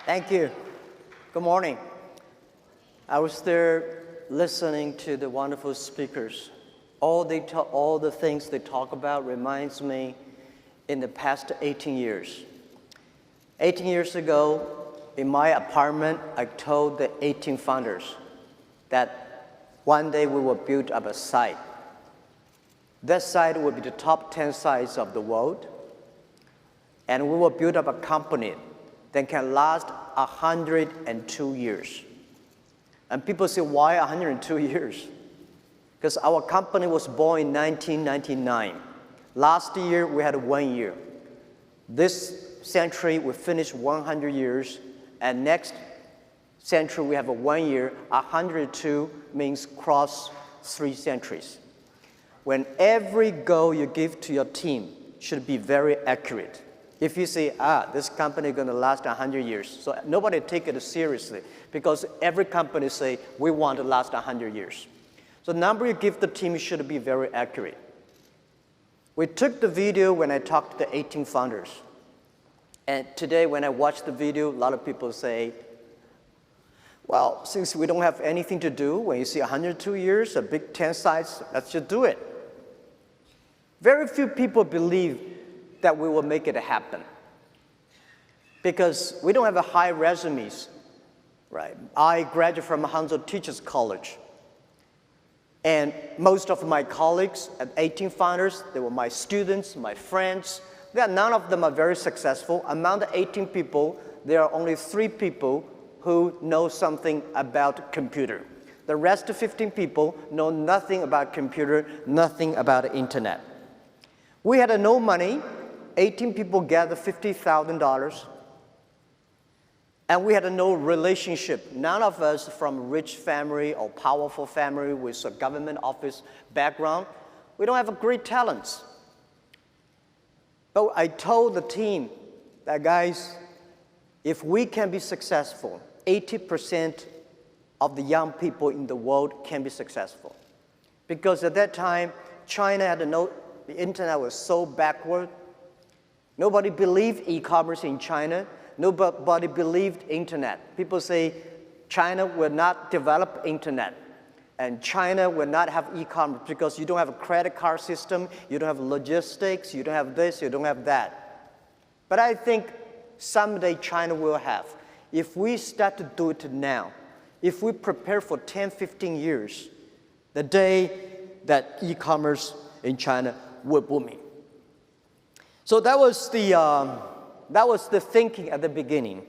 Thank you. Good morning. I was there listening to the wonderful speakers. All the things they talk about reminds me in the past 18 years. 18 years ago, in my apartment, I told the 18 founders that one day we will build up a site. That site will be the top 10 sites of the world, and we will build up a company that can last 102 years. And people say, why 102 years? Because our company was born in 1999. Last year, we had 1 year. This century, we finished 100 years, and next century, we have a 1 year. 102 means cross 3 centuries. When every goal you give to your team should be very accurate. If you say, this company is going to last 100 years, so nobody take it seriously because every company say, we want to last 100 years. So the number you give the team should be very accurate. We took the video when I talked to the 18 founders. And today when I watch the video, a lot of people say, well, since we don't have anything to do, when you see 102 years, a big 10 sites, let's just do it. Very few people believe that we will make it happen because we don't have a high resumes, right? I graduated from Hangzhou Teachers College. And most of my colleagues at 18 founders, they were my students, my friends. None of them are very successful. Among the 18 people, there are only 3 people who know something about computer. The rest of 15 people know nothing about computer, nothing about the internet. We had no money. 18 people gathered $50,000. And we had no relationship. None of us from rich family or powerful family with a government office background. We don't have great talents. But I told the team that, guys, if we can be successful, 80% of the young people in the world can be successful. Because at that time, China had the internet was so backward. Nobody believed e-commerce in China. Nobody believed internet. People say China will not develop internet. And China will not have e-commerce because you don't have a credit card system, you don't have logistics, you don't have this, you don't have that. But I think someday China will have. If we start to do it now, if we prepare for 10, 15 years, the day that e-commerce in China will booming. So that was the thinking at the beginning.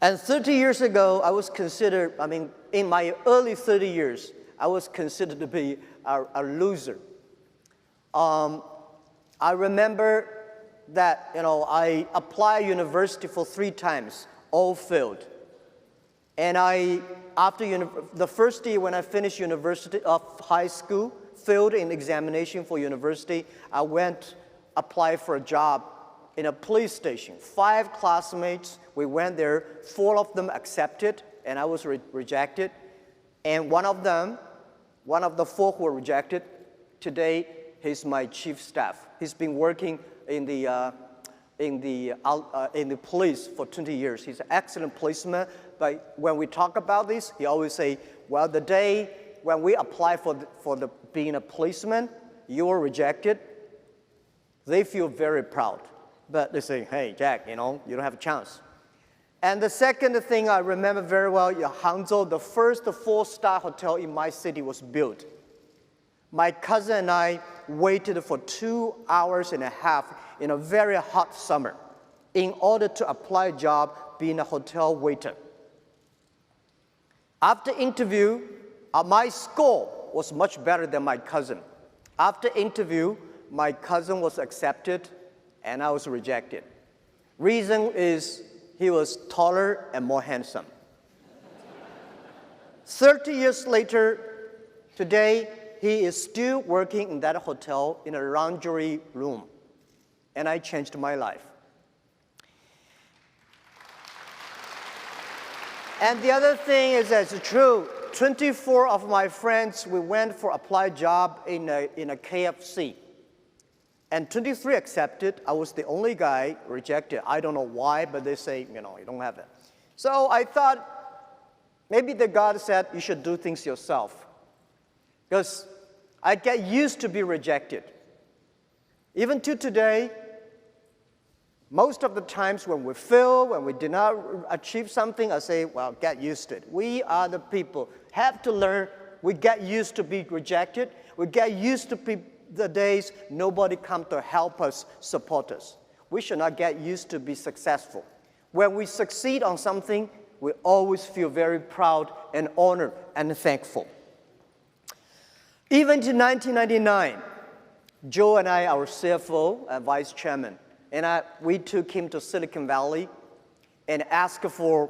And 30 years ago, I was considered, in my early 30 years, I was considered to be a loser. I remember that, I applied university for 3 times, all failed. And after the first year when I finished university of high school, failed in examination for university, I went apply for a job in a police station. 5 classmates, we went there, 4 of them accepted, and I was rejected. And one of the 4 who were rejected, today he's my chief staff. He's been working in the police for 20 years. He's an excellent policeman, but when we talk about this, he always say, well, the day when we apply for being a policeman, you were rejected. They feel very proud. But they say, hey, Jack, you don't have a chance. And the second thing I remember very well, in Hangzhou, the first 4-star hotel in my city was built. My cousin and I waited for 2 hours and a half in a very hot summer in order to apply a job being a hotel waiter. After interview, my score was much better than my cousin. After interview, my cousin was accepted, and I was rejected. Reason is he was taller and more handsome. 30 years later, today, he is still working in that hotel in a lingerie room. And I changed my life. And the other thing is that it's true. 24 of my friends, we went for applied job in a KFC. And 23 accepted. I was the only guy rejected. I don't know why, but they say, you don't have it. So I thought maybe the God said you should do things yourself. Because I get used to be rejected. Even to today, most of the times when we fail, when we did not achieve something, I say, well, get used to it. We are the people, have to learn. We get used to being rejected. We get used to the days nobody comes to help us, support us. We should not get used to be successful. When we succeed on something, we always feel very proud and honored and thankful. Even in 1999, Joe and I, our CFO and vice chairman, and we took him to Silicon Valley and asked for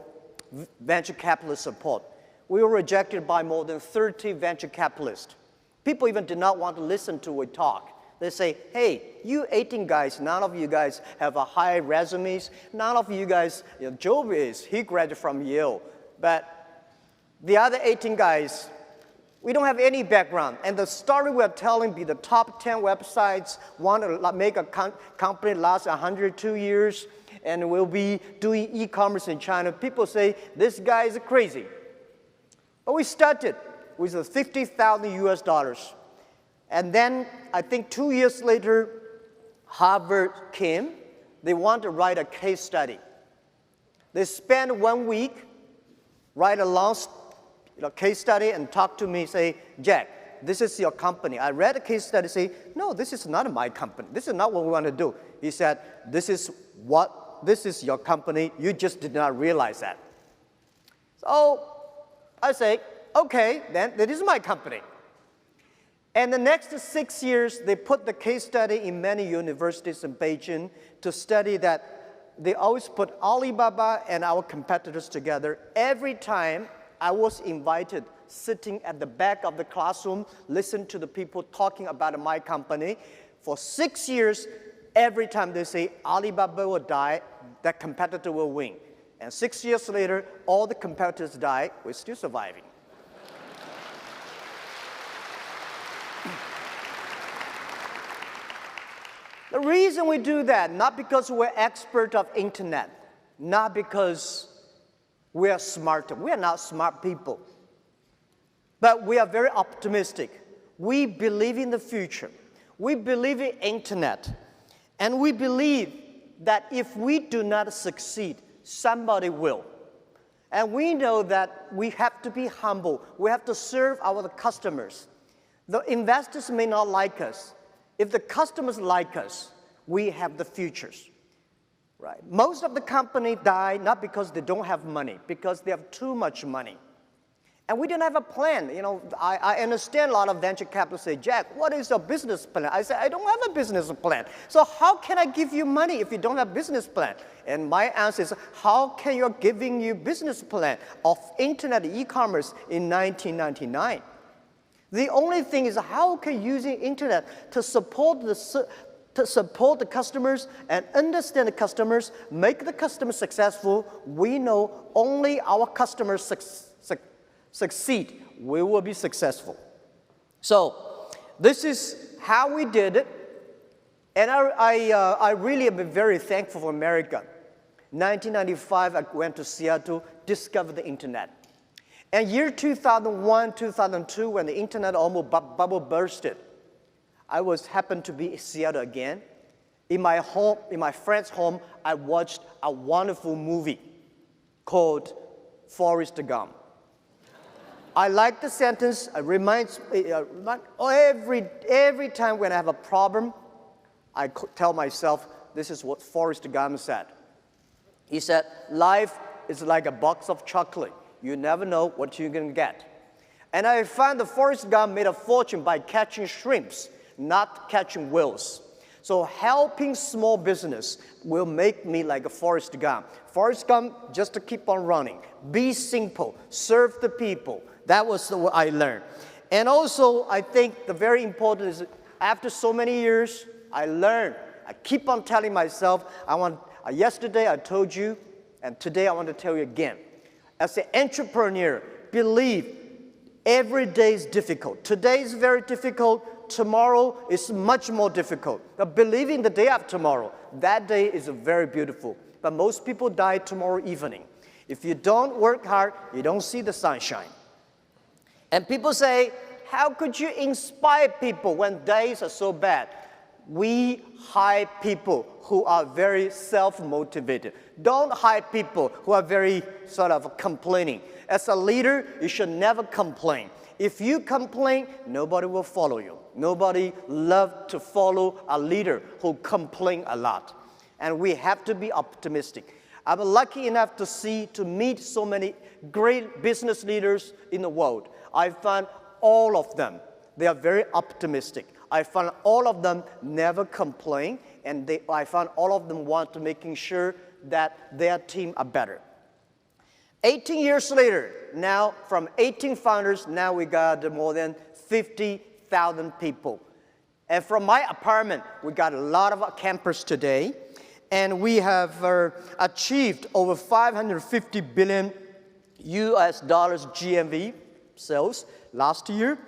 venture capitalist support. We were rejected by more than 30 venture capitalists. People even did not want to listen to we talk. They say, hey, you 18 guys, none of you guys have a high resumes. None of you guys, Joe he graduated from Yale. But the other 18 guys, we don't have any background. And the story we're telling be the top 10 websites, want to make a company last 102 years, and we'll be doing e-commerce in China. People say, this guy is crazy. But we started with $50,000 US. And then, I think 2 years later, Harvard came. They want to write a case study. They spent 1 week, write a long case study and talk to me, say, Jack, this is your company. I read the case study, say, no, this is not my company. This is not what we want to do. He said, this is your company. You just did not realize that. So I say, okay, then this is my company. And the next 6 years, they put the case study in many universities in Beijing to study that they always put Alibaba and our competitors together. Every time I was invited, sitting at the back of the classroom, listen to the people talking about my company. For 6 years, every time they say Alibaba will die, that competitor will win. And 6 years later, all the competitors die, we're still surviving. The reason we do that, not because we're expert of internet, not because we are smarter. We are not smart people. But we are very optimistic. We believe in the future. We believe in internet. And we believe that if we do not succeed, somebody will. And we know that we have to be humble. We have to serve our customers. The investors may not like us. If the customers like us, we have the futures. Right. Most of the companies die not because they don't have money, because they have too much money. And we didn't have a plan. I understand a lot of venture capitalists say, Jack, what is your business plan? I say, I don't have a business plan. So how can I give you money if you don't have a business plan? And my answer is, how can you giving you business plan of internet e-commerce in 1999? The only thing is how can using internet to support the customers and understand the customers, make the customers successful. We know only our customers succeed. We will be successful. So this is how we did it. And I really am very thankful for America. 1995, I went to Seattle, discovered the internet. And year 2001, 2002, when the internet almost bubble bursted, I happened to be in Seattle again. In my home, in my friend's home, I watched a wonderful movie called Forrest Gump. I like the sentence. It reminds me, every time when I have a problem, I tell myself, this is what Forrest Gump said. He said, life is like a box of chocolate. You never know what you're going to get. And I found that Forrest Gump made a fortune by catching shrimps, not catching whales. So helping small business will make me like a Forrest Gump. Forrest Gump, just to keep on running. Be simple. Serve the people. That was what I learned. And also, I think the very important is after so many years, I learned. I keep on telling myself, yesterday I told you, and today I want to tell you again. As an entrepreneur, believe every day is difficult. Today is very difficult. tomorrow is much more difficult. But believing the day after tomorrow, that day is very beautiful. But most people die tomorrow evening. If you don't work hard, you don't see the sunshine. And people say, how could you inspire people when days are so bad? We hire people who are very self-motivated. Don't hire people who are very sort of complaining. As a leader, you should never complain. If you complain, nobody will follow you. Nobody loves to follow a leader who complains a lot. And we have to be optimistic. I'm lucky enough to meet so many great business leaders in the world. I find all of them, they are very optimistic. I find all of them never complain, and I find all of them want to making sure that their team are better. 18 years later, now from 18 founders, now we got more than 50,000 people. And from my apartment, we got a lot of campers today, and we have achieved over 550 billion US dollars GMV sales last year.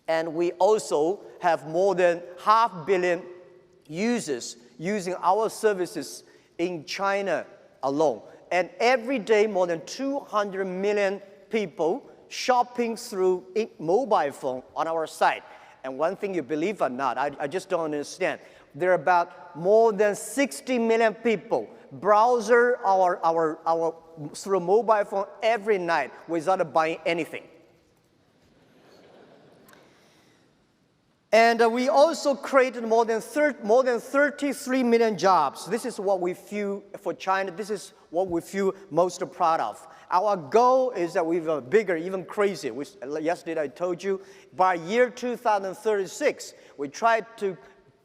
And we also have more than 500 million users using our services in China alone. And every day, more than 200 million people shopping through a mobile phone on our site. And one thing you believe or not, I just don't understand. There are about more than 60 million people browser through mobile phone every night without buying anything. And we also created more than 33 million jobs. This is what we feel for China. This is what we feel most proud of. Our goal is that we are bigger, even crazier. Yesterday I told you, by year 2036, we tried to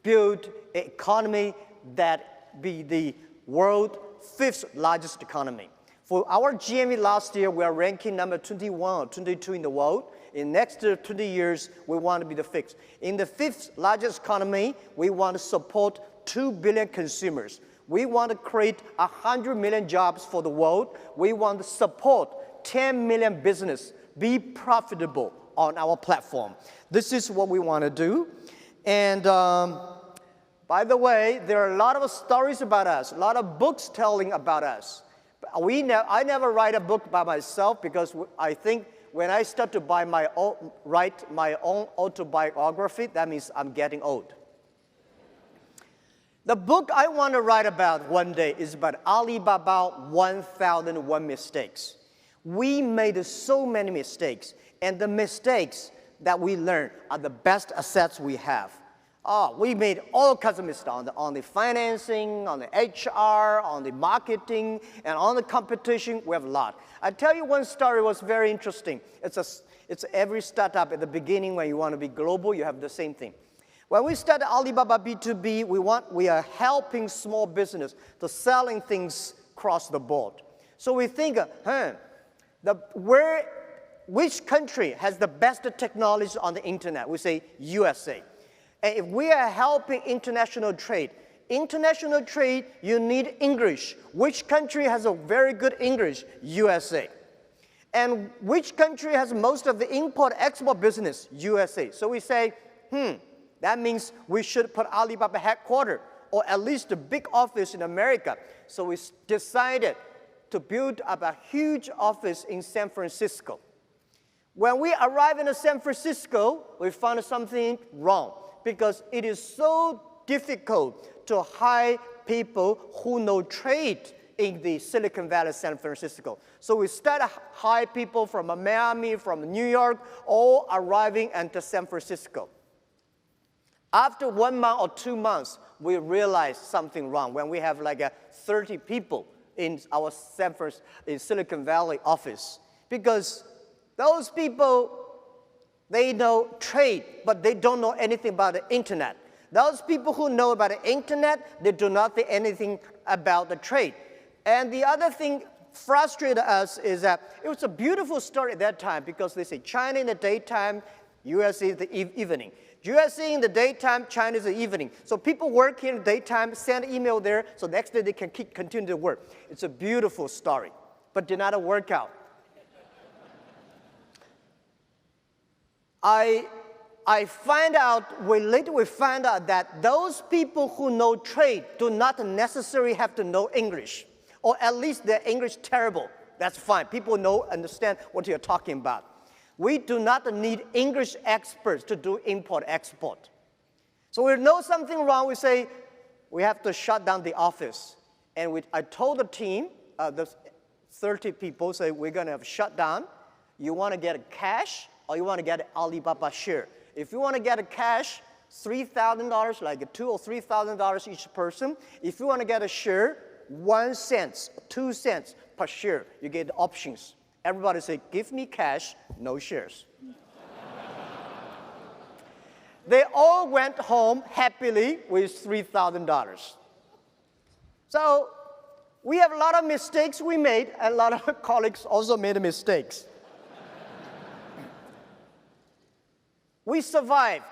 build an economy that be the world's 5th largest economy. For our GMV last year, we are ranking number 21 or 22 in the world. In next 20 years, we want to be the 5th. In the 5th largest economy, we want to support 2 billion consumers. We want to create 100 million jobs for the world. We want to support 10 million business, be profitable on our platform. This is what we want to do. And by the way, there are a lot of stories about us, a lot of books telling about us. I never write a book by myself because I think when I start to write my own autobiography, that means I'm getting old. The book I want to write about one day is about Alibaba 1001 mistakes. We made so many mistakes, and the mistakes that we learn are the best assets we have. We made all kinds of mistakes on the financing, on the HR, on the marketing, and on the competition. We have a lot. I tell you one story was very interesting. It's every startup at the beginning when you want to be global, you have the same thing. When we started Alibaba B2B, we are helping small business to selling things across the board. So we think, which country has the best technology on the internet? We say USA. And if we are helping international trade, you need English. Which country has a very good English? USA. And which country has most of the import-export business? USA. So we say, that means we should put Alibaba headquarters, or at least a big office in America. So we decided to build up a huge office in San Francisco. When we arrived in San Francisco, we found something wrong, because it is so difficult to hire people who know trade in the Silicon Valley, San Francisco. So we started hire people from Miami, from New York, all arriving into San Francisco. After 1 month or 2 months, we realized something wrong when we have like 30 people in our Silicon Valley office. Because those people, they know trade, but they don't know anything about the internet. Those people who know about the internet, they do not know anything about the trade. And the other thing frustrated us is that it was a beautiful story at that time, because they say China in the daytime, USA in the evening. USA in the daytime, China in the evening. So people work here in the daytime, send email there, so next day they can continue to work. It's a beautiful story, but did not work out. I later we find out that those people who know trade do not necessarily have to know English, or at least their English terrible. That's fine. People understand what you're talking about. We do not need English experts to do import-export. So we know something wrong, we say, we have to shut down the office. And I told the team, the 30 people, say, we're going to have shut down. You want to get a cash, or you want to get an Alibaba share? If you want to get a cash, $3,000, like $2,000 or $3,000 each person. If you want to get a share, 1 cent, 2 cents per share. You get the options. Everybody say, give me cash, no shares. They all went home happily with $3,000. So we have a lot of mistakes we made, and a lot of colleagues also made mistakes. We survived.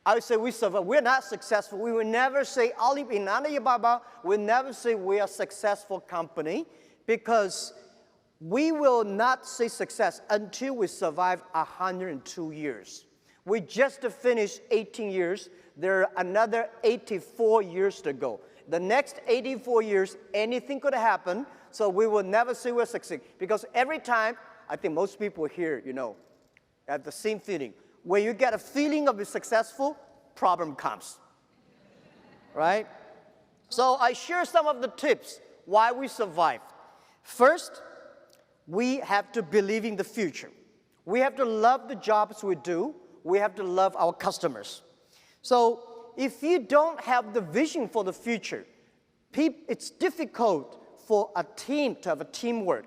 I would say we survived. We're not successful. We will never say, in Alibaba, we'll never say we are a successful company, because we will not say success until we survive 102 years. We just finished 18 years. There are another 84 years to go. The next 84 years, anything could happen, so we will never say we're succeeding. Because every time, I think most people here, have the same feeling. When you get a feeling of being successful, problem comes, right? So I share some of the tips why we survived. First, we have to believe in the future. We have to love the jobs we do. We have to love our customers. So if you don't have the vision for the future, it's difficult for a team to have a teamwork.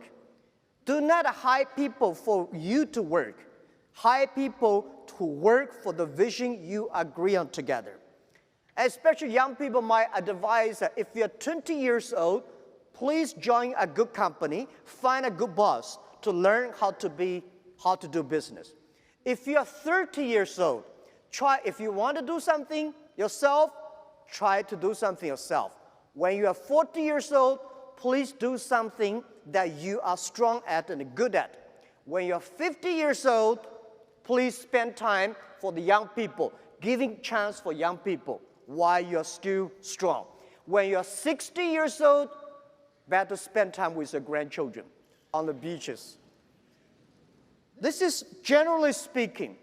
Do not hire people for you to work. Hire people to work for the vision you agree on together. Especially young people, my advice that if you're 20 years old, please join a good company, find a good boss to learn how to do business. If you're 30 years old, if you want to do something yourself, try to do something yourself. When you are 40 years old, please do something that you are strong at and good at. When you're 50 years old, please spend time for the young people, giving chance for young people while you're still strong. When you're 60 years old, better spend time with your grandchildren on the beaches. This is generally speaking,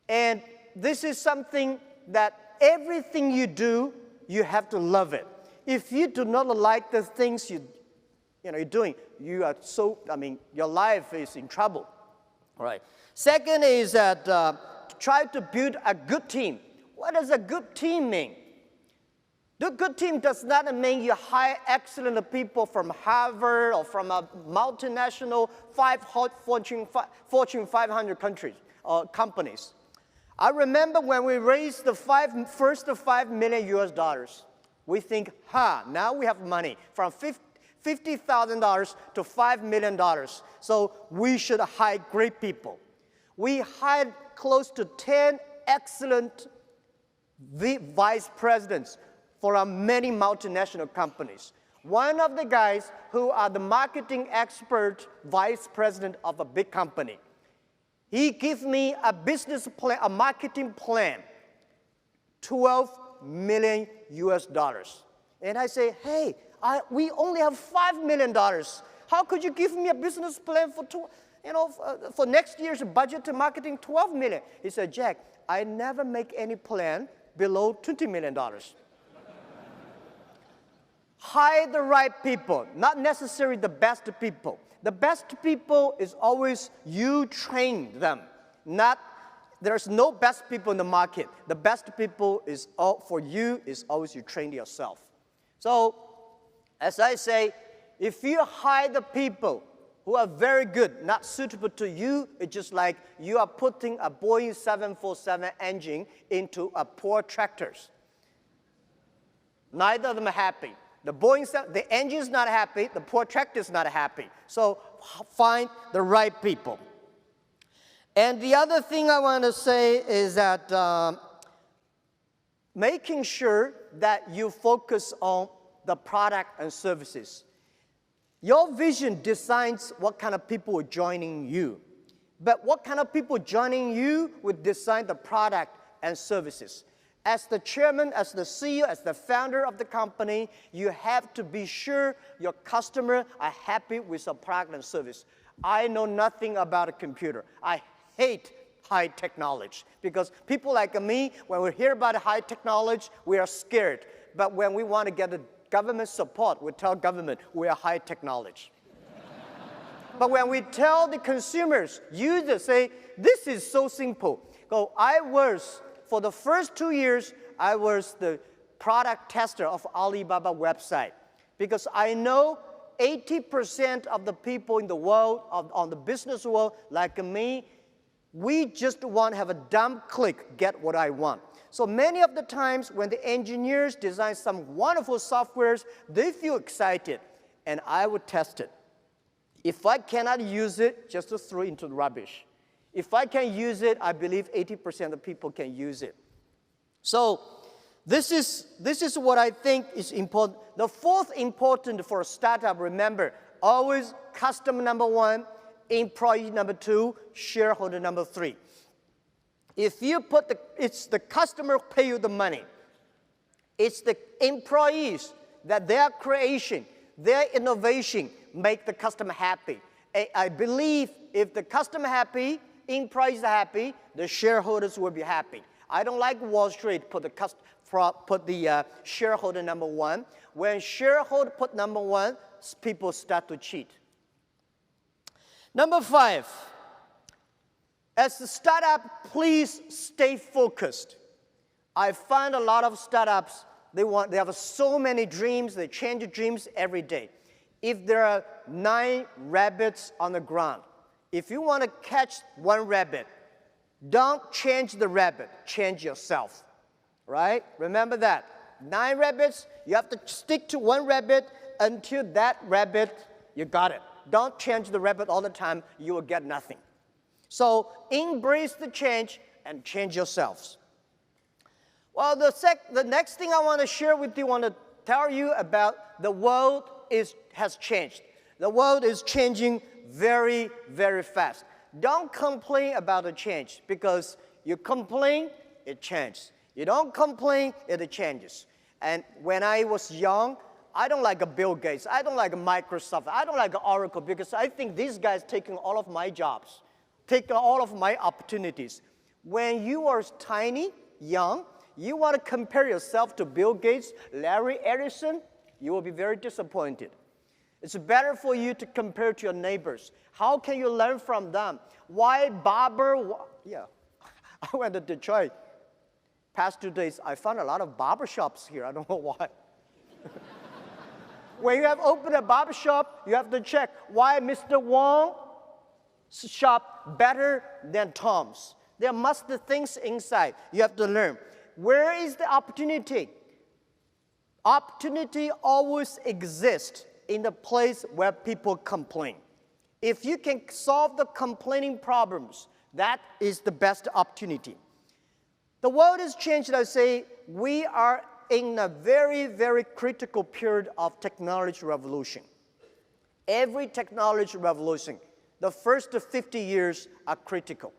and this is something that everything you do, you have to love it. If you do not like the things you're doing, your life is in trouble. All right. Second is that try to build a good team. What does a good team mean? The good team does not mean you hire excellent people from Harvard or from a multinational Fortune 500 companies. I remember when we raised the first $5 million, we think, now we have money from $50,000 to $5 million. So we should hire great people. We hired close to 10 excellent vice presidents for many multinational companies. One of the guys who are the marketing expert vice president of a big company, he gave me a business plan, a marketing plan, $12 million. And I say, hey, we only have $5 million. How could you give me a business plan for next year's budget to marketing $12 million? He said, Jack, I never make any plan below $20 million. Hire the right people, not necessarily the best people. The best people is always you train them. There's no best people in the market. The best people for you is always you train yourself. So, as I say, if you hire the people who are very good, not suitable to you, it's just like you are putting a Boeing 747 engine into a poor tractors. Neither of them are happy. The engine is not happy, the poor tractor is not happy. So find the right people. And the other thing I want to say is that making sure that you focus on the product and services. Your vision decides what kind of people are joining you. but what kind of people joining you will design the product and services. As the chairman, as the CEO, as the founder of the company, you have to be sure your customers are happy with your product and service. I know nothing about a computer. I hate high technology because people like me, when we hear about high technology, we are scared. But when we want to get the government support, we tell government we are high technology. But when we tell the consumers, users say, this is so simple. For the first 2 years, I was the product tester of Alibaba website because I know 80% of the people in the world, on the business world, like me, we just want to have a dumb click, get what I want. So many of the times when the engineers design some wonderful softwares, they feel excited, and I would test it. If I cannot use it, just to throw it into the rubbish. If I can use it, I believe 80% of people can use it. So this is what I think is important. The fourth important for a startup, remember, always customer number one, employee number two, shareholder number three. If you put it's the customer pay you the money. It's the employees that their creation, their innovation make the customer happy. I believe if the customer happy, employees are happy, the shareholders will be happy. I don't like Wall Street put the shareholder number one. When shareholder put number one, people start to cheat. Number 5, as a startup, please stay focused. I find a lot of startups, they have so many dreams, they change dreams every day. If there are 9 rabbits on the ground, if you want to catch one rabbit, don't change the rabbit, change yourself, right? Remember that. 9 rabbits, you have to stick to one rabbit until that rabbit, you got it. Don't change the rabbit all the time, you will get nothing. So embrace the change and change yourselves. Well, the next thing I want to share with you, I want to tell you about the world has changed. The world is changing very, very fast. Don't complain about the change because you complain, it changes. You don't complain, it changes. And when I was young, I don't like a Bill Gates. I don't like a Microsoft. I don't like a Oracle because I think these guys taking all of my jobs, taking all of my opportunities. When you are tiny, young, you want to compare yourself to Bill Gates, Larry Ellison, you will be very disappointed. It's better for you to compare to your neighbors. How can you learn from them? Why barber? Yeah, I went to Detroit. Past 2 days, I found a lot of barber shops here. I don't know why. When you have opened a barber shop, you have to check why Mr. Wong's shop better than Tom's. There must be things inside you have to learn. Where is the opportunity? Opportunity always exists in the place where people complain. If you can solve the complaining problems, that is the best opportunity. The world has changed, I say, we are in a very, very critical period of technology revolution. Every technology revolution, the first 50 years are critical.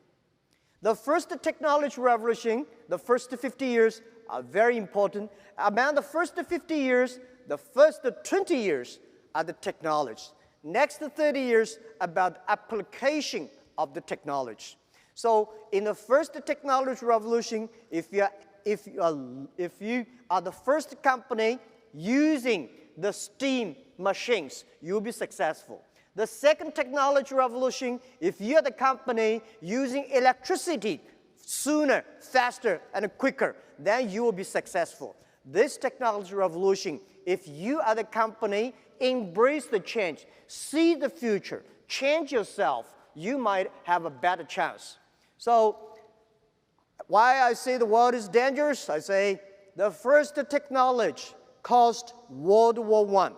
The first technology revolution, the first 50 years are very important. Among the first 50 years, the first 20 years are the technology. Next 30 years about application of the technology. So in the first technology revolution, if you are the first company using the steam machines, you'll be successful. The second technology revolution, if you're the company using electricity sooner, faster, and quicker, then you will be successful. This technology revolution, if you are the company, embrace the change, see the future, change yourself, you might have a better chance. So, why I say the world is dangerous? I say the first technology caused World War I.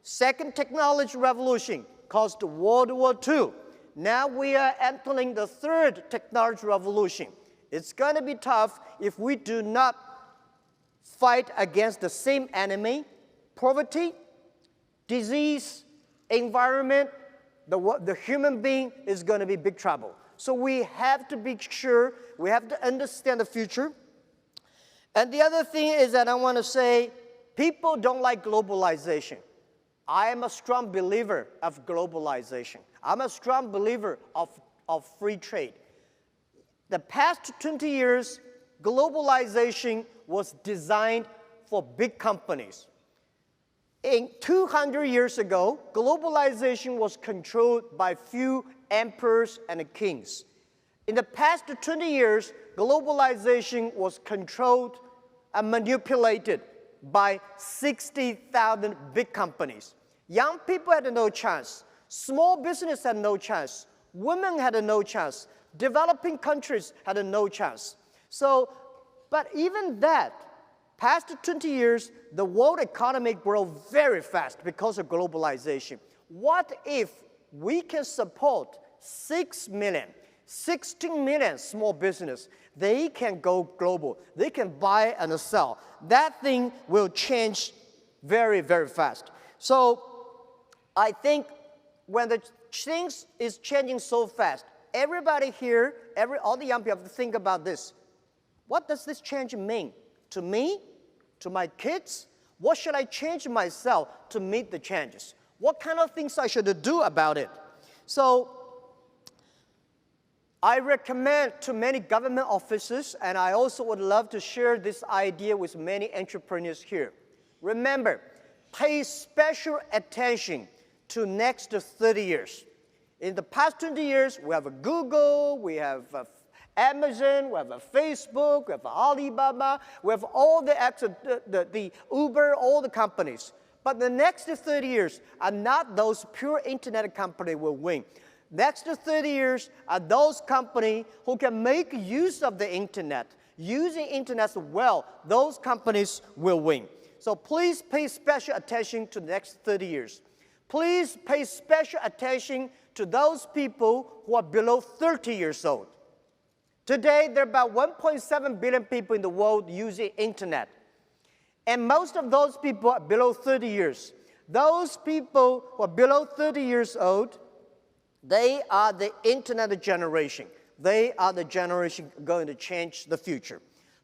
Second technology revolution caused World War II. Now we are entering the third technology revolution. It's going to be tough if we do not fight against the same enemy, poverty, disease, environment. The human being is going to be big trouble. So we have to be sure, we have to understand the future. And the other thing is that I want to say, people don't like globalization. I am a strong believer of globalization. I'm a strong believer of free trade. The past 20 years, globalization was designed for big companies. 200 years ago, globalization was controlled by few emperors and kings. In the past 20 years, globalization was controlled and manipulated by 60,000 big companies. Young people had no chance. Small business had no chance. Women had no chance. Developing countries had no chance. So, but even that, past 20 years, the world economy grew very fast because of globalization. What if we can support 6 million, 16 million small business? They can go global. They can buy and sell. That thing will change very, very fast. So I think when the things is changing so fast, everybody here, all the young people have to think about this. What does this change mean to me, to my kids? What should I change myself to meet the changes? What kind of things I should do about it? So I recommend to many government officers, and I also would love to share this idea with many entrepreneurs here. Remember, pay special attention to next 30 years. In the past 20 years, we have a Google, we have Amazon, we have a Facebook, we have Alibaba, we have all the Uber, all the companies. But the next 30 years are not those pure internet companies will win. Next 30 years are those companies who can make use of the internet. Using internet well, those companies will win. So please pay special attention to the next 30 years. Please pay special attention to those people who are below 30 years old. Today, there are about 1.7 billion people in the world using internet. And most of those people are below 30 years. Those people who are below 30 years old, they are the internet generation. They are the generation going to change the future.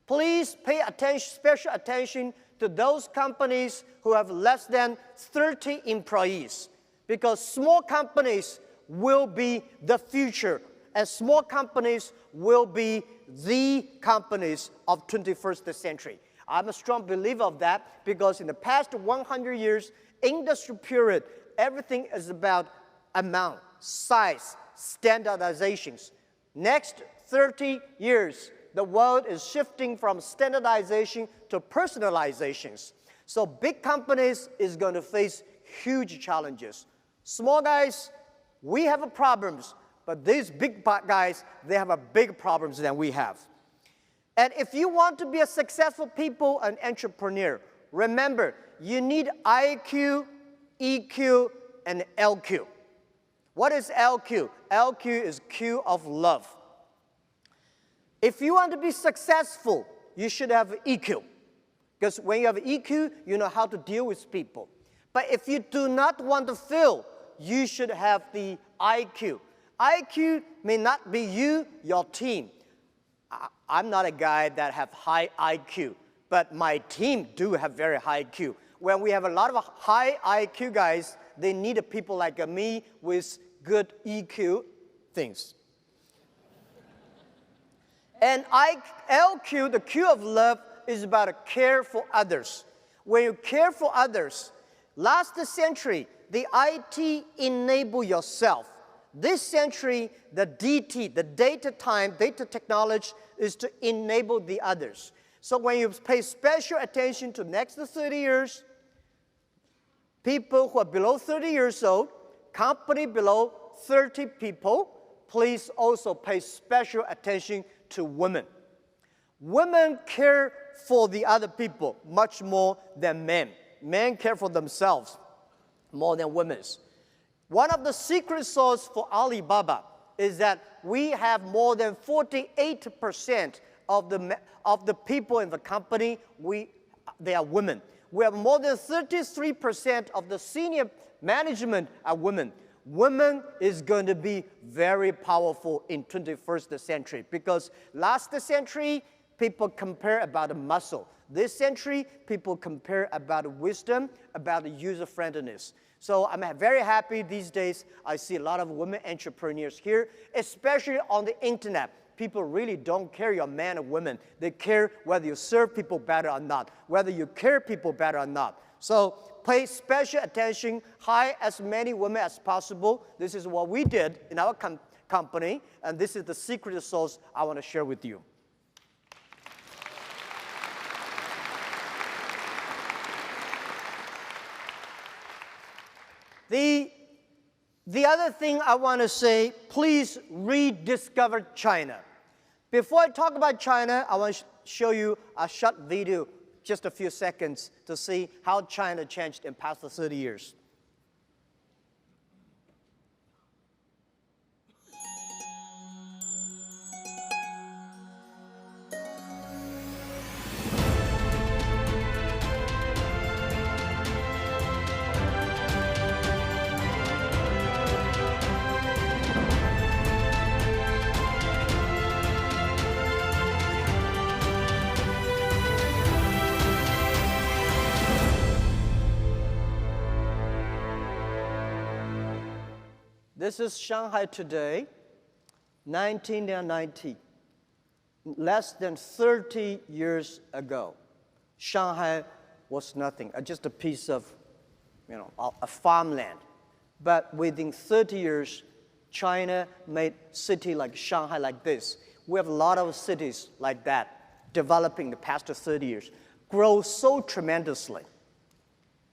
Please pay attention, special attention to those companies who have less than 30 employees, because small companies will be the future, and small companies will be the companies of 21st century. I'm a strong believer of that, because in the past 100 years, industry period, everything is about amount, size, standardizations. Next 30 years, the world is shifting from standardization to personalizations. So big companies is going to face huge challenges. Small guys, we have problems, but these big guys, they have a big problems than we have. And if you want to be a successful people and entrepreneur, remember, you need IQ, EQ, and LQ. What is LQ? LQ is Q of love. If you want to be successful, you should have EQ. Because when you have EQ, you know how to deal with people. But if you do not want to fail, you should have the IQ. IQ may not be you, your team. I'm not a guy that have high IQ, but my team do have very high IQ. When we have a lot of high IQ guys, they need people like me with good EQ things. And LQ, the Q of love, is about care for others. When you care for others, last century, the IT enable yourself. This century, the DT, the data technology, is to enable the others. So when you pay special attention to next 30 years, people who are below 30 years old, company below 30 people, please also pay special attention to women. Women care for the other people much more than men. Men care for themselves more than women. One of the secret sauce for Alibaba is that we have more than 48% of the people in the company, they are women. We have more than 33% of the senior management are women. Women is going to be very powerful in 21st century because last century, people compare about the muscle. This century, people compare about wisdom, about user-friendliness. So I'm very happy these days I see a lot of women entrepreneurs here, especially on the internet. People really don't care you're a man or woman. They care whether you serve people better or not, whether you care people better or not. So pay special attention, hire as many women as possible. This is what we did in our company, and this is the secret sauce I want to share with you. The other thing I want to say, please rediscover China. Before I talk about China, I want to show you a short video, just a few seconds, to see how China changed in past 30 years. This is Shanghai today, 1990. Less than 30 years ago, Shanghai was nothing, just a piece of, a farmland. But within 30 years, China made a city like Shanghai like this. We have a lot of cities like that developing the past 30 years, grow so tremendously.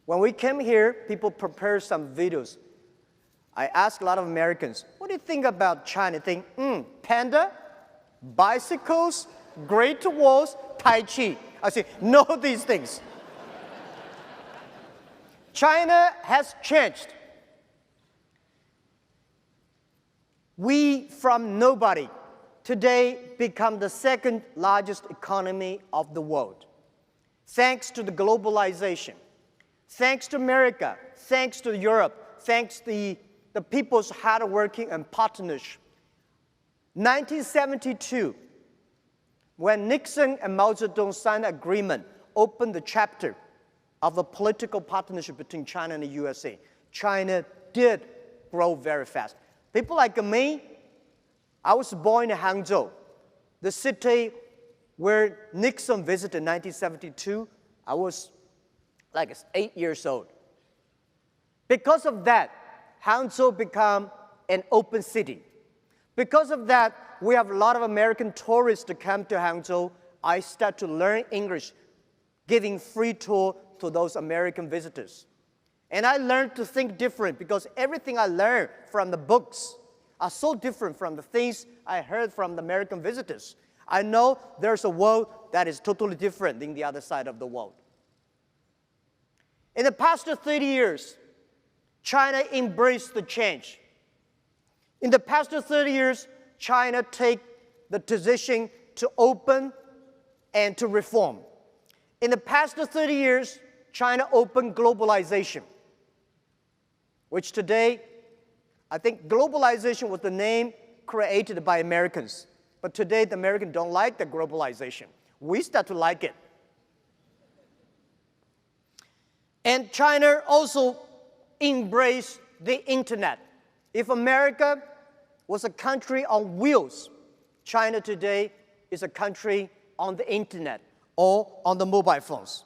When we came here, people prepared some videos. I asked a lot of Americans, what do you think about China? They think, panda, bicycles, Great Walls, Tai Chi. I say, know these things. China has changed. We, from nobody, today become the second largest economy of the world. Thanks to the globalization, thanks to America, thanks to Europe, thanks to the people's hard working and partnership. 1972, when Nixon and Mao Zedong signed an agreement, opened the chapter of a political partnership between China and the USA, China did grow very fast. People like me, I was born in Hangzhou, the city where Nixon visited in 1972. I was like 8 years old. Because of that, Hangzhou became an open city. Because of that, we have a lot of American tourists to come to Hangzhou. I start to learn English, giving free tour to those American visitors. And I learned to think different because everything I learned from the books are so different from the things I heard from the American visitors. I know there's a world that is totally different than the other side of the world. In the past 30 years, China embraced the change. In the past 30 years, China take the decision to open and to reform. In the past 30 years, China opened globalization, which today, I think globalization was the name created by Americans. But today, the Americans don't like the globalization. We start to like it. And China also embraced the internet. If America was a country on wheels, China today is a country on the internet or on the mobile phones.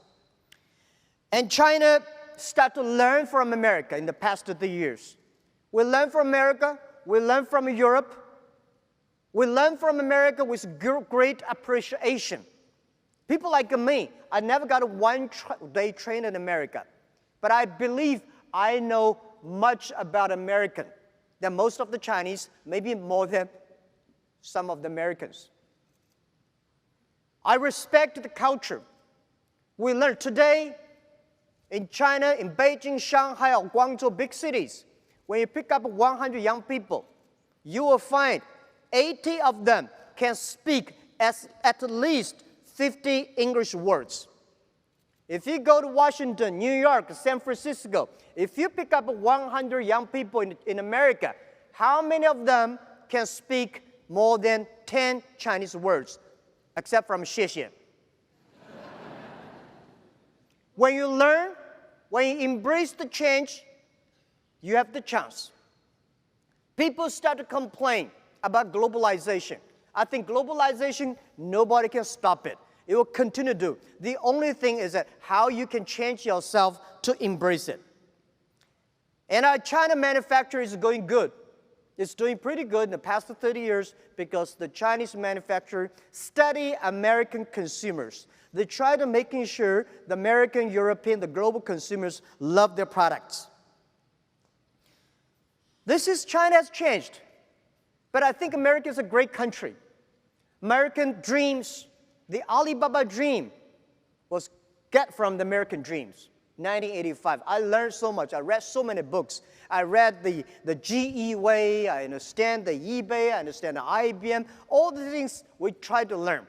And China started to learn from America in the past 30 years. We learn from America, we learn from Europe, we learn from America with great appreciation. People like me, I never got a one-day train in America, but I believe I know much about American than most of the Chinese, maybe more than some of the Americans. I respect the culture. We learn today in China, in Beijing, Shanghai, or Guangzhou, big cities, when you pick up 100 young people, you will find 80 of them can speak at least 50 English words. If you go to Washington, New York, San Francisco, if you pick up 100 young people in America, how many of them can speak more than 10 Chinese words, except from 谢谢? When you learn, when you embrace the change, you have the chance. People start to complain about globalization. I think globalization, nobody can stop it. It will continue to do. The only thing is that how you can change yourself to embrace it. And our China manufacturing is going good. It's doing pretty good in the past 30 years because the Chinese manufacturer study American consumers. They try to making sure the American, European, the global consumers love their products. China has changed. But I think America is a great country. American dreams, the Alibaba dream was get from the American dreams. 1985. I learned so much. I read so many books. I read the GE way. I understand the eBay. I understand the IBM. All the things we try to learn.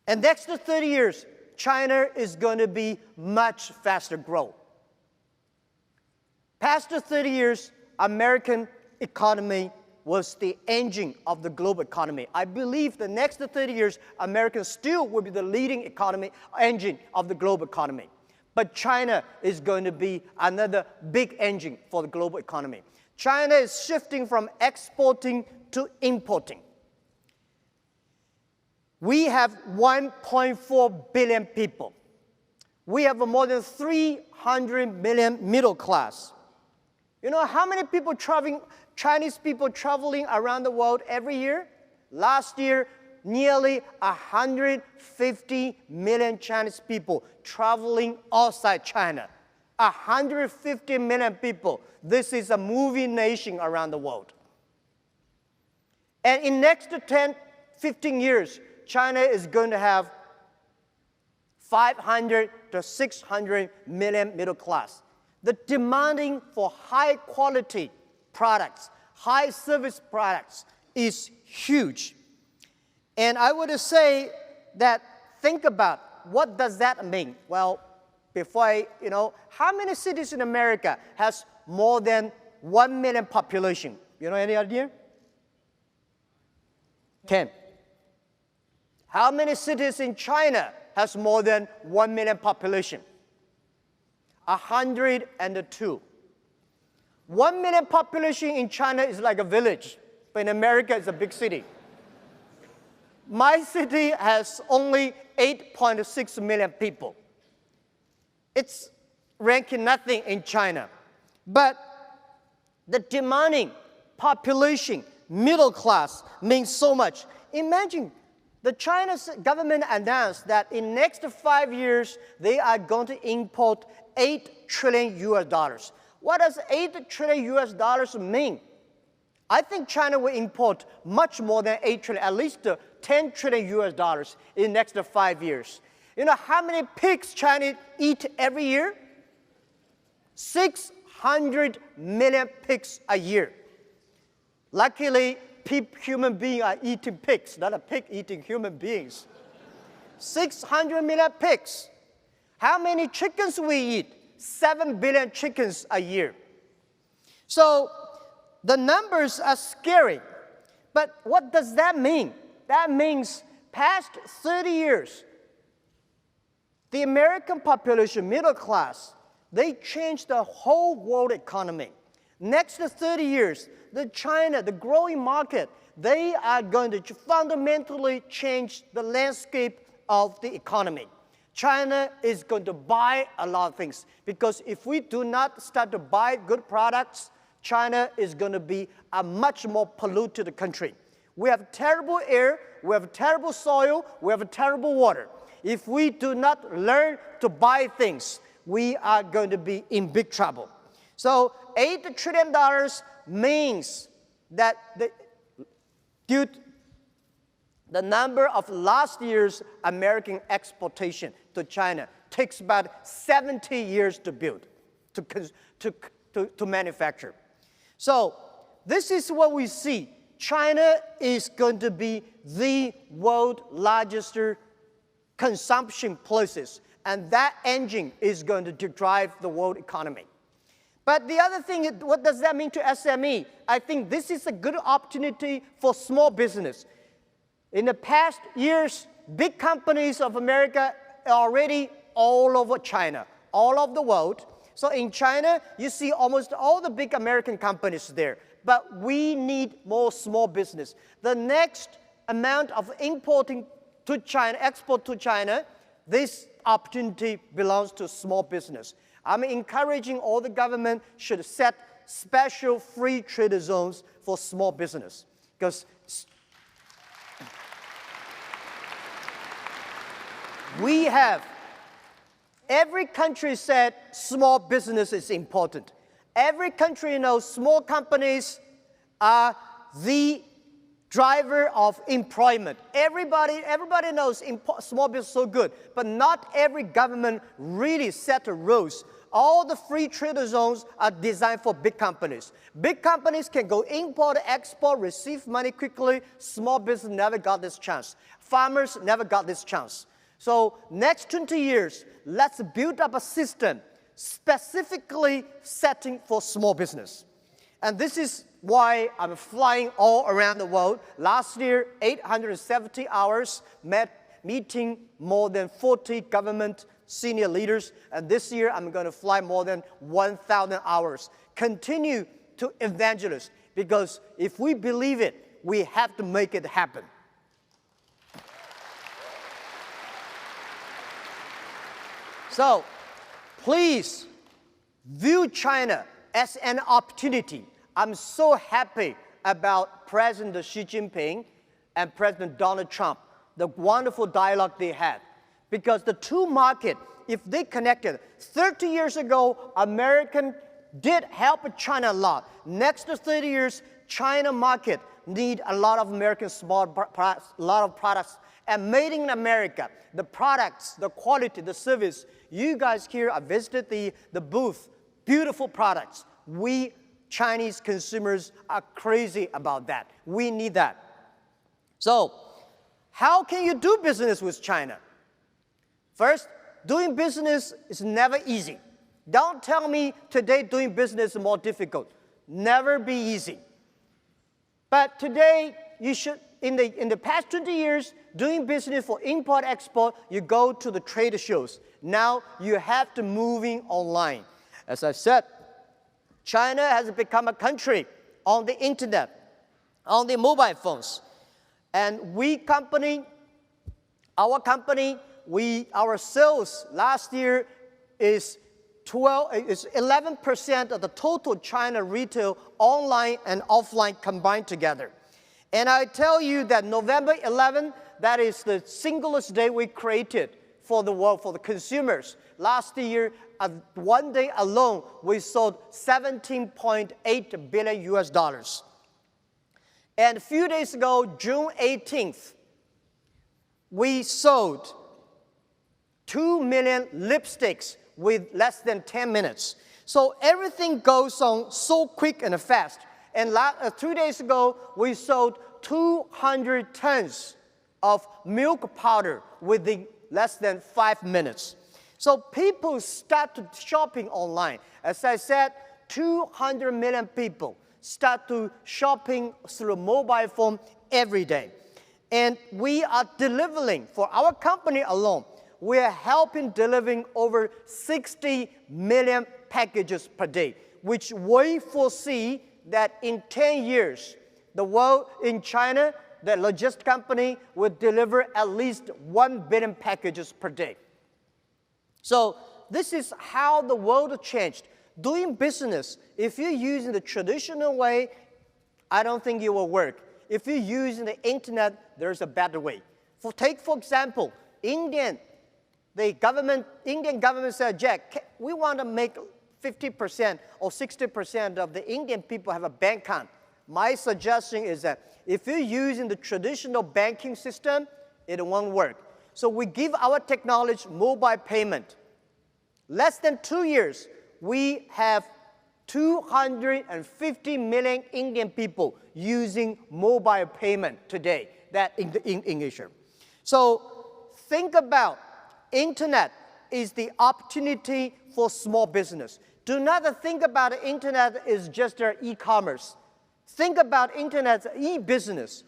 And next to 30 years, China is going to be much faster growth. Past the 30 years, American economy was the engine of the global economy. I believe the next 30 years, America still will be the leading engine of the global economy. But China is going to be another big engine for the global economy. China is shifting from exporting to importing. We have 1.4 billion people. We have more than 300 million middle class. You know how many people Chinese people traveling around the world every year? Last year, nearly 150 million Chinese people traveling outside China. 150 million people. This is a moving nation around the world. And in next 10, 15 years, China is going to have 500 to 600 million middle class. The demanding for high quality products, high service products is huge. And I would say that think about what does that mean? Well, before how many cities in America has more than 1 million population? You know any idea? 10. How many cities in China has more than 1 million population? 102. 1 million population in China is like a village, but in America it's a big city. My city has only 8.6 million people. It's ranking nothing in China. But the demanding population, middle class, means so much. Imagine the Chinese government announced that in next 5 years, they are going to import $8 trillion US. What does $8 trillion US mean? I think China will import much more than 8 trillion, at least 10 trillion US in the next 5 years. You know how many pigs China eat every year? 600 million pigs a year. Luckily, human beings are eating pigs, not a pig eating human beings. 600 million pigs. How many chickens we eat? 7 billion chickens a year. So the numbers are scary. But what does that mean? That means past 30 years, the American population, middle class, they changed the whole world economy. Next 30 years, China, the growing market, they are going to fundamentally change the landscape of the economy. China is going to buy a lot of things because if we do not start to buy good products, China is going to be a much more polluted country. We have terrible air, we have terrible soil, we have terrible water. If we do not learn to buy things, we are going to be in big trouble. So $8 trillion means that the number of last year's American exportation to China takes about 70 years to build, to manufacture. So this is what we see. China is going to be the world's largest consumption places. And that engine is going to drive the world economy. But the other thing, what does that mean to SME? I think this is a good opportunity for small business. In the past years, big companies of America are already all over China, all over the world. So in China, you see almost all the big American companies there. But we need more small business. The next amount of importing to China, export to China, this opportunity belongs to small business. I'm encouraging all the government should set special free trade zones for small business. Because we have, every country said small business is important. Every country knows small companies are the driver of employment. Everybody knows small business is so good, but not every government really set the rules. All the free trade zones are designed for big companies. Big companies can go import, export, receive money quickly. Small business never got this chance. Farmers never got this chance. So next 20 years, let's build up a system specifically setting for small business. And this is why I'm flying all around the world. Last year, 870 hours, meeting more than 40 government senior leaders. And this year, I'm going to fly more than 1,000 hours. Continue to evangelize, because if we believe it, we have to make it happen. So, please view China as an opportunity. I'm so happy about President Xi Jinping and President Donald Trump, the wonderful dialogue they had. Because the two markets, if they connected, 30 years ago, American did help China a lot. Next 30 years, China market need a lot of American small products, a lot of products, and made in America. The products, the quality, the service. You guys here, I visited the booth, beautiful products. We Chinese consumers are crazy about that. We need that. So, how can you do business with China? First, doing business is never easy. Don't tell me today doing business is more difficult. Never be easy. But today, you should, in the past 20 years, doing business for import-export, you go to the trade shows. Now, you have to moving online. As I said, China has become a country on the internet, on the mobile phones. And our sales last year is 11% of the total China retail online and offline combined together. And I tell you that November 11, that is the singlest day we created for the world, for the consumers. Last year, one day alone, we sold $17.8 billion US. And a few days ago, June 18th, we sold 2 million lipsticks with less than 10 minutes. So everything goes on so quick and fast. And 3 days ago, we sold 200 tons of milk powder within less than 5 minutes. So people started shopping online. As I said, 200 million people start to shopping through mobile phone every day. And we are delivering, for our company alone, we are helping delivering over 60 million packages per day, which we foresee that in 10 years, the world in China, the logistics company will deliver at least 1 billion packages per day. So this is how the world changed. Doing business, if you're using the traditional way, I don't think it will work. If you're using the internet, there's a better way. Take, for example, Indian government said, Jack, we want to make 50% or 60% of the Indian people have a bank account. My suggestion is that if you're using the traditional banking system, it won't work. So we give our technology mobile payment. Less than 2 years, we have 250 million Indian people using mobile payment today, that in Asia. So think about internet is the opportunity for small business. Do not think about the internet as just e-commerce. Think about internet as e-business.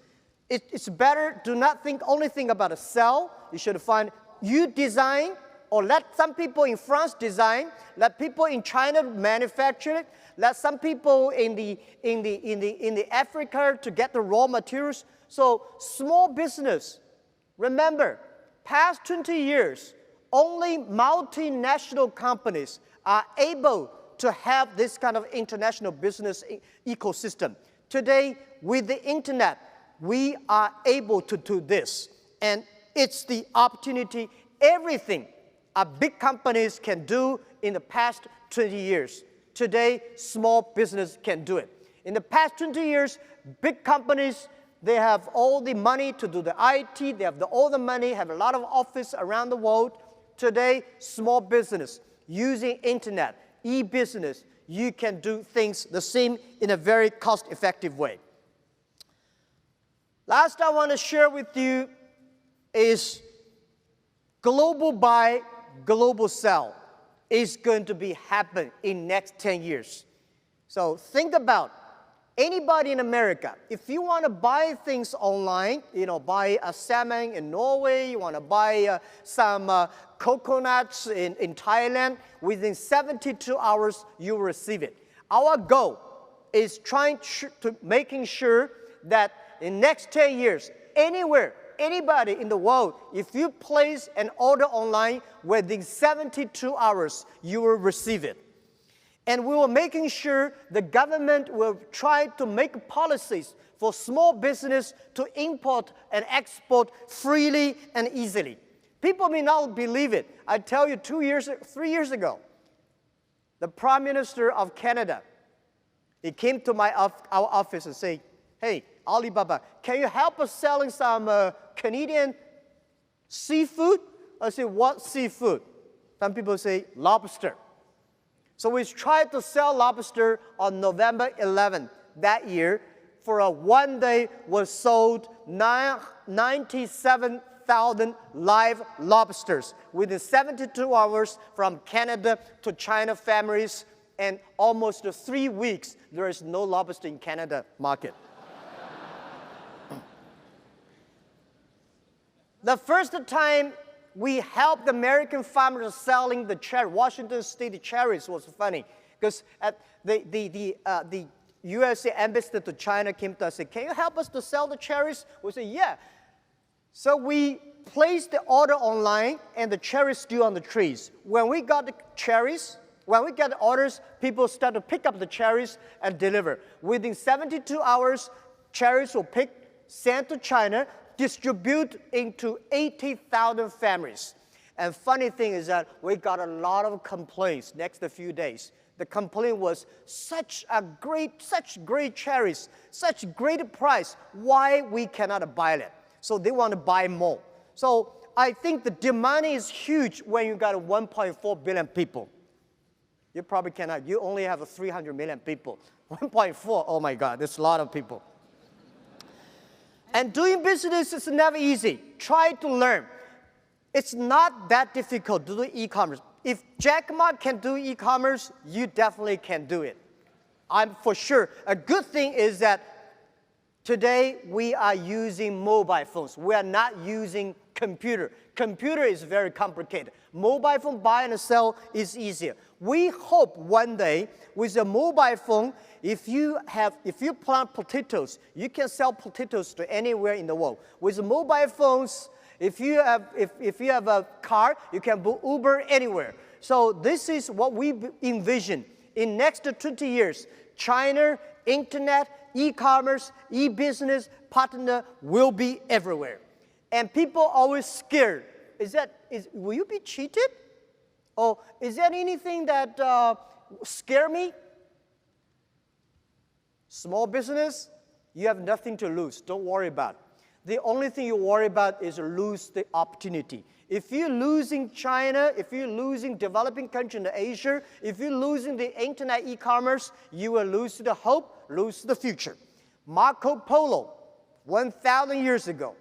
It's better, do not only think about a sell. You should find you design, or let some people in France design, let people in China manufacture it, let some people in the Africa to get the raw materials. So small business, remember, past 20 years, only multinational companies are able to have this kind of international business ecosystem. Today, with the internet, we are able to do this. And it's the opportunity, everything big companies can do in the past 20 years. Today, small business can do it. In the past 20 years, big companies, they have all the money to do the IT, they have all the money, have a lot of office around the world. Today, small business, using internet, e-business, you can do things the same in a very cost-effective way. Last I want to share with you is global buy, global sell is going to be happen in next 10 years. So think about anybody in America, if you want to buy things online, buy a salmon in Norway, you want to buy some coconuts in Thailand, within 72 hours, you will receive it. Our goal is making sure that in next 10 years, anywhere, anybody in the world, if you place an order online, within 72 hours, you will receive it. And we were making sure the government will try to make policies for small business to import and export freely and easily. People may not believe it. I tell you, 3 years ago, the Prime Minister of Canada, he came to our office and said, hey, Alibaba, can you help us selling some Canadian seafood? I said, what seafood? Some people say lobster. So we tried to sell lobster on November 11th that year. For a one day, was sold 97,000 live lobsters within 72 hours from Canada to China families, and almost 3 weeks, there is no lobster in Canada market. The first time we helped American farmers selling the Washington State cherries was funny, because the USA ambassador to China came to us and said, can you help us to sell the cherries? We said, yeah. So we placed the order online, and the cherries still on the trees. When we got the cherries, when we get the orders, people start to pick up the cherries and deliver. Within 72 hours, cherries were picked, sent to China, distribute into 80,000 families. And funny thing is that we got a lot of complaints next few days. The complaint was such great cherries, such great price, why we cannot buy it? So they want to buy more. So I think the demand is huge when you got 1.4 billion people. You probably cannot, you only have 300 million people. 1.4, oh my God, that's a lot of people. And doing business is never easy. Try to learn. It's not that difficult to do e-commerce. If Jack Ma can do e-commerce, you definitely can do it. I'm for sure. A good thing is that today we are using mobile phones. We are not using computer. Computer is very complicated. Mobile phone buy and sell is easier. We hope one day with a mobile phone, if you plant potatoes, you can sell potatoes to anywhere in the world. With mobile phones, if you have a car, you can book Uber anywhere. So this is what we envision. In next 20 years, China, internet, e-commerce, e-business partner will be everywhere. And people are always scared. Will you be cheated? Or is there anything that scare me? Small business, you have nothing to lose. Don't worry about it. The only thing you worry about is lose the opportunity. If you're losing China, if you're losing developing country in Asia, if you're losing the internet e-commerce, you will lose the hope, lose the future. Marco Polo, 1,000 years ago,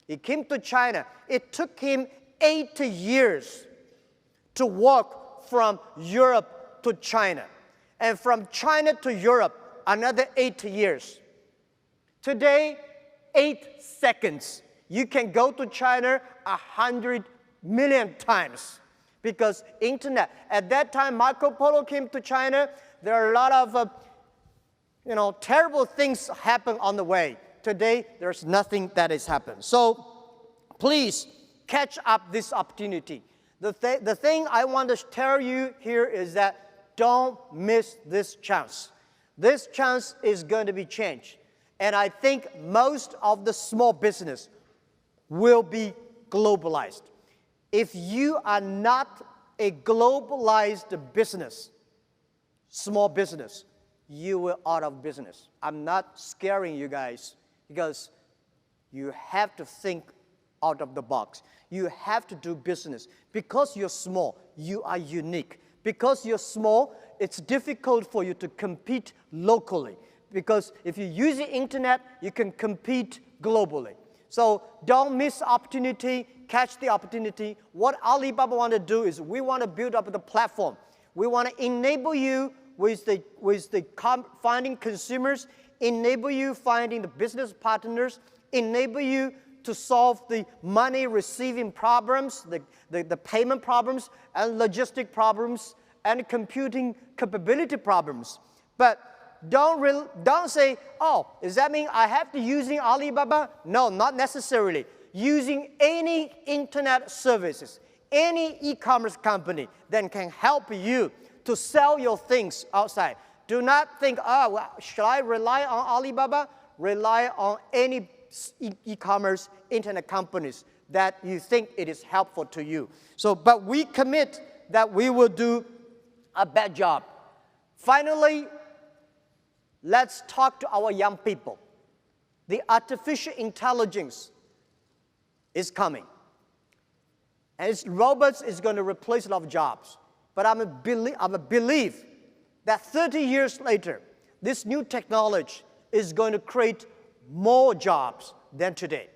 he came to China. It took him 8 years to walk from Europe to China, and from China to Europe, another 8 years. Today, 8 seconds, you can go to China 100 million times because internet. At that time, Marco Polo came to China. There are a lot of terrible things happen on the way. Today, there's nothing that has happened. So please catch up this opportunity. The thing I want to tell you here is that don't miss this chance. This chance is going to be changed. And I think most of the small business will be globalized. If you are not a globalized business, small business, you will out of business. I'm not scaring you guys because you have to think out of the box. You have to do business. Because you're small, you are unique. Because you're small, it's difficult for you to compete locally. Because if you use the internet, you can compete globally. So don't miss the opportunity, catch the opportunity. What Alibaba want to do is we want to build up the platform. We want to enable you with finding consumers, enable you finding the business partners, enable you to solve the money receiving problems, the payment problems, and logistic problems, and computing capability problems. But don't say, oh, does that mean I have to using Alibaba? No, not necessarily. Using any internet services, any e-commerce company that can help you to sell your things outside. Do not think, should I rely on Alibaba? Rely on any e-commerce internet companies that you think it is helpful to you. So, but we commit that we will do a bad job. Finally, let's talk to our young people. The artificial intelligence is coming. And robots is going to replace a lot of jobs. But I'm a belief that 30 years later, this new technology is going to create more jobs than today.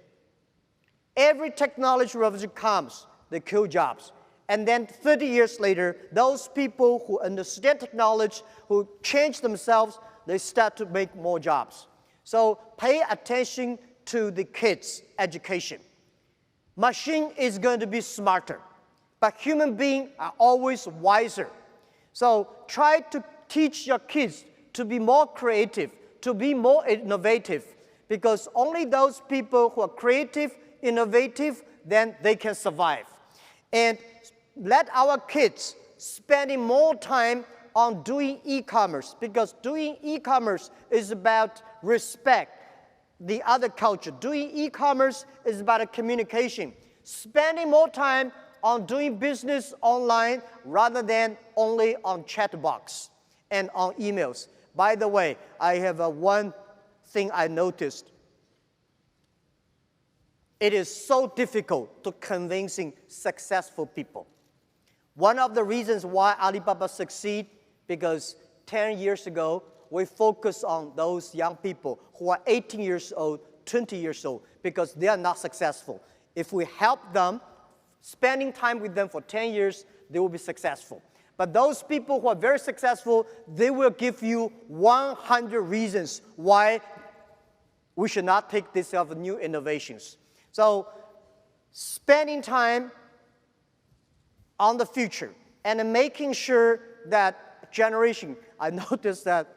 Every technology revolution comes, they kill jobs. And then 30 years later, those people who understand technology, who change themselves, they start to make more jobs. So pay attention to the kids' education. Machine is going to be smarter, but human beings are always wiser. So try to teach your kids to be more creative, to be more innovative, because only those people who are creative, innovative, then they can survive. And let our kids spending more time on doing e-commerce, because doing e-commerce is about respect the other culture. Doing e-commerce is about a communication. Spending more time on doing business online rather than only on chat box and on emails. By the way, I have one thing I noticed. It is so difficult to convincing successful people. One of the reasons why Alibaba succeed, because 10 years ago, we focus on those young people who are 18 years old, 20 years old, because they are not successful. If we help them, spending time with them for 10 years, they will be successful. But those people who are very successful, they will give you 100 reasons why we should not take this of new innovations. So spending time on the future and making sure that generation, I noticed that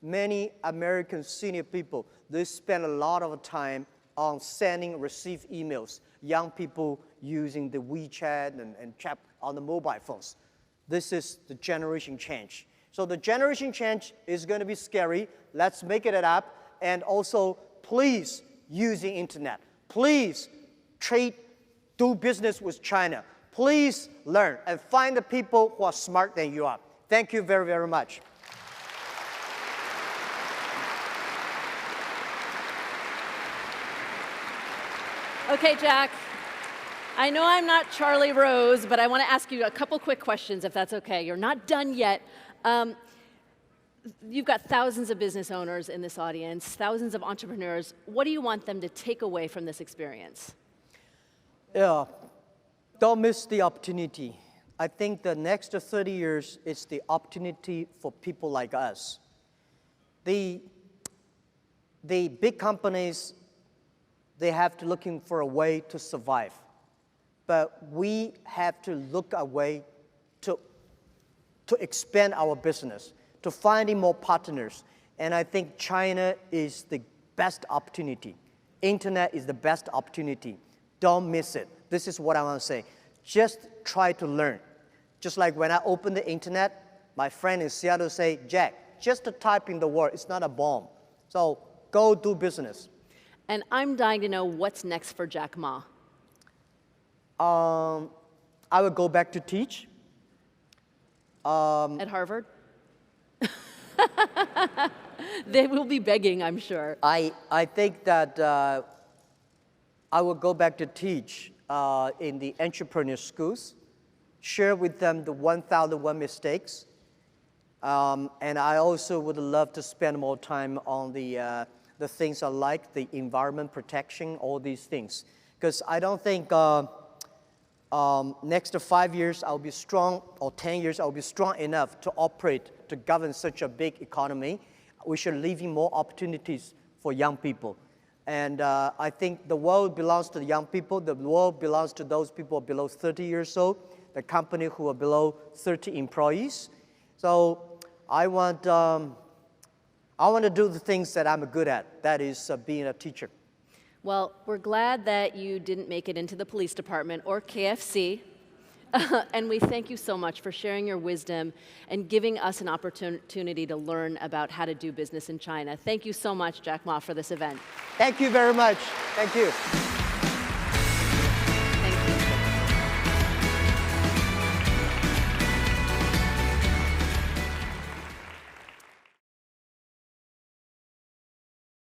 many American senior people, they spend a lot of time on sending, receive emails. Young people using the WeChat and chat on the mobile phones. This is the generation change. So the generation change is going to be scary. Let's make it up. And also, please use the internet. Please do business with China. Please learn and find the people who are smarter than you are. Thank you very, very much. Okay, Jack. I know I'm not Charlie Rose, but I want to ask you a couple quick questions, if that's okay. You're not done yet. You've got thousands of business owners in this audience, thousands of entrepreneurs. What do you want them to take away from this experience? Yeah, don't miss the opportunity. I think the next 30 years is the opportunity for people like us. The big companies, they have to looking for a way to survive. But we have to look a way to expand our business, to finding more partners. And I think China is the best opportunity. Internet is the best opportunity. Don't miss it. This is what I want to say. Just try to learn. Just like when I open the internet, my friend in Seattle say, Jack, just to type in the word, it's not a bomb. So go do business. And I'm dying to know what's next for Jack Ma. I will go back to teach. At Harvard? They will be begging, I'm sure. I think that I will go back to teach in the entrepreneur schools, share with them the 1,001 mistakes. And I also would love to spend more time on the things I like, the environment protection, all these things. Because I don't think next 5 years I'll be strong, or 10 years I'll be strong enough to operate, to govern such a big economy. We should leave more opportunities for young people. And I think the world belongs to the young people. The world belongs to those people below 30 years old, the company who are below 30 employees. So I want to do the things that I'm good at, that is being a teacher. Well, we're glad that you didn't make it into the police department or KFC. And we thank you so much for sharing your wisdom and giving us an opportunity to learn about how to do business in China. Thank you so much, Jack Ma, for this event. Thank you very much. Thank you.